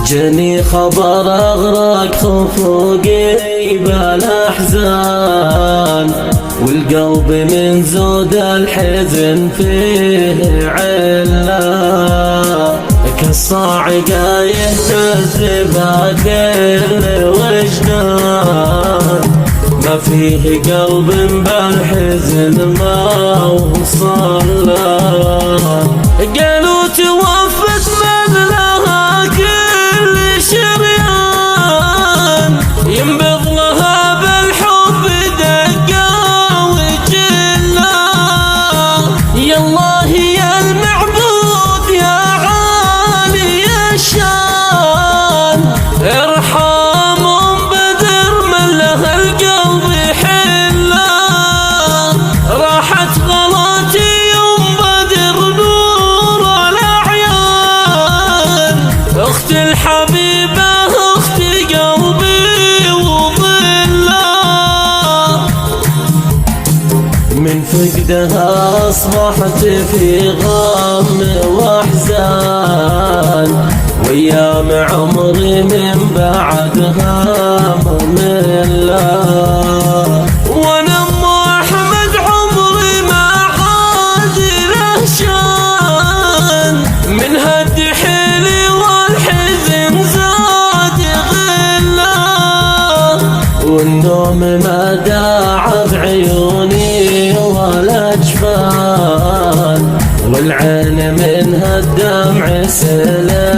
جاني خبر أغرق خفوقي بالأحزان، والقلب من زود الحزن فيه علا، كالصاعقة يهتز بكل وجدان، ما فيه قلب بالحزن ما وصل له. قالوا توفت من لها كل شريان، ينبض لها بالحب دقة وجلا. يا الله يا المعبود يا عالي الشان، ارحم بدر من لها القلب حلا. راحت غلاتي يوم بدر نور الأعيان، أخت الحبيبة أخت قلبي وظلا. من فقدها أصبحت في غم وأحزان، وأيام عمري من بعدها مملة. وأنا أم أحمد عمري ما عاد له شان، من هد حيلي والحزن زاد غلا. والنوم ما داع بعيوني والأجفان، والعين منها الدمع سلام.